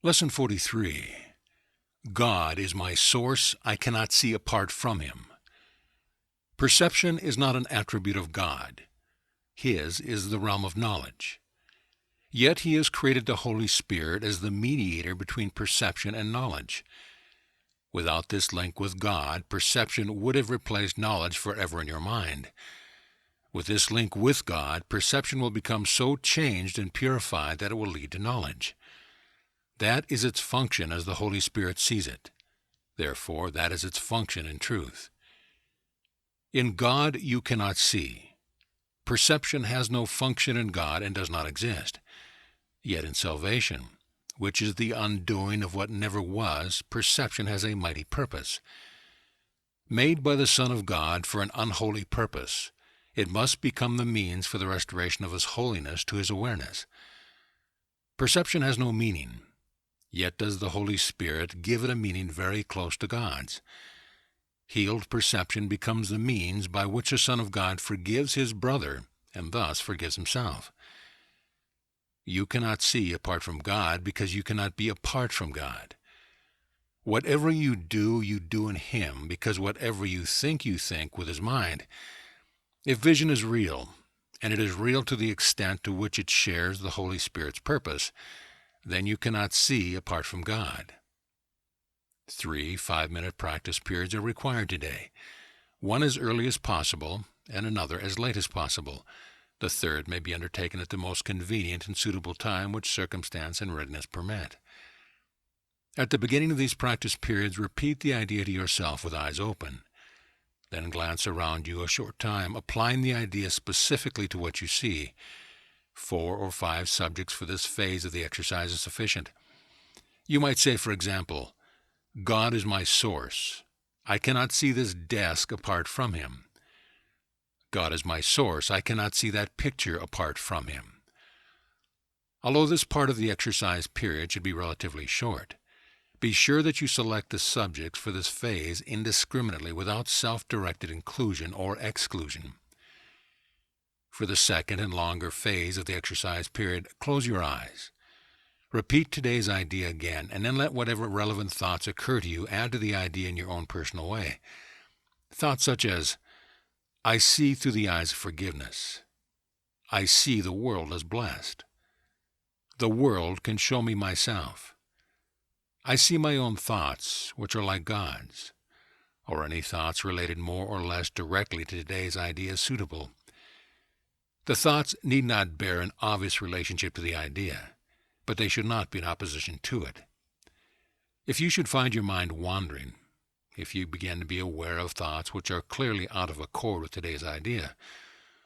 Lesson 43. God is my source. I cannot see apart from Him. Perception is not an attribute of God. His is the realm of knowledge. Yet He has created the Holy Spirit as the mediator between perception and knowledge. Without this link with God, perception would have replaced knowledge forever in your mind. With this link with God, perception will become so changed and purified that it will lead to knowledge. That is its function as the Holy Spirit sees it. Therefore, that is its function in truth. In God you cannot see. Perception has no function in God and does not exist. Yet in salvation, which is the undoing of what never was, perception has a mighty purpose. Made by the Son of God for an unholy purpose, it must become the means for the restoration of His holiness to His awareness. Perception has no meaning. Yet does the Holy Spirit give it a meaning very close to God's. Healed perception becomes the means by which the Son of God forgives His brother and thus forgives Himself. You cannot see apart from God because you cannot be apart from God. Whatever you do in Him, because whatever you think with His mind. If vision is real, and it is real to the extent to which it shares the Holy Spirit's purpose, then you cannot see apart from God. 3 5-minute practice periods are required today. One as early as possible, and another as late as possible. The third may be undertaken at the most convenient and suitable time which circumstance and readiness permit. At the beginning of these practice periods, repeat the idea to yourself with eyes open. Then glance around you a short time, applying the idea specifically to what you see. 4 or 5 subjects for this phase of the exercise is sufficient. You might say, for example, God is my source. I cannot see this desk apart from Him. God is my source. I cannot see that picture apart from Him. Although this part of the exercise period should be relatively short, be sure that you select the subjects for this phase indiscriminately without self-directed inclusion or exclusion. For the second and longer phase of the exercise period, close your eyes. Repeat today's idea again, and then let whatever relevant thoughts occur to you add to the idea in your own personal way. Thoughts such as, I see through the eyes of forgiveness. I see the world as blessed. The world can show me myself. I see my own thoughts, which are like God's, or any thoughts related more or less directly to today's idea is suitable. The thoughts need not bear an obvious relationship to the idea, but they should not be in opposition to it. If you should find your mind wandering, if you begin to be aware of thoughts which are clearly out of accord with today's idea,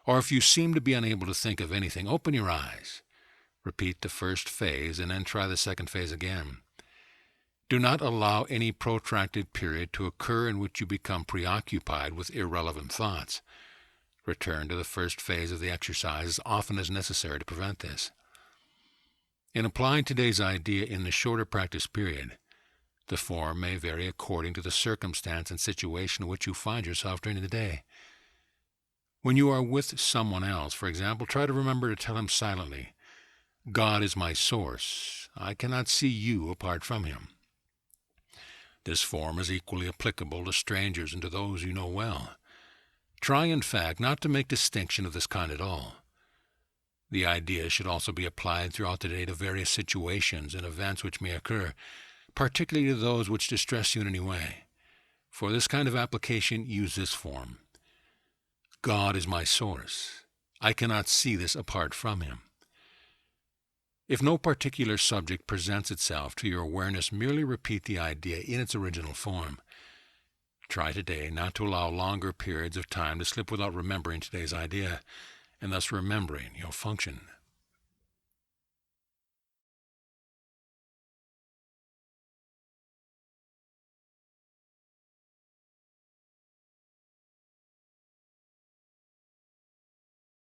or if you seem to be unable to think of anything, open your eyes. Repeat the first phase and then try the second phase again. Do not allow any protracted period to occur in which you become preoccupied with irrelevant thoughts. Return to the first phase of the exercise as often as necessary to prevent this. In applying today's idea in the shorter practice period, the form may vary according to the circumstance and situation in which you find yourself during the day. When you are with someone else, for example, try to remember to tell him silently, God is my source. I cannot see you apart from Him. This form is equally applicable to strangers and to those you know well. Try, in fact, not to make distinction of this kind at all. The idea should also be applied throughout the day to various situations and events which may occur, particularly to those which distress you in any way. For this kind of application, use this form. God is my source. I cannot see this apart from Him. If no particular subject presents itself to your awareness, merely repeat the idea in its original form. Try today not to allow longer periods of time to slip without remembering today's idea, and thus remembering your function.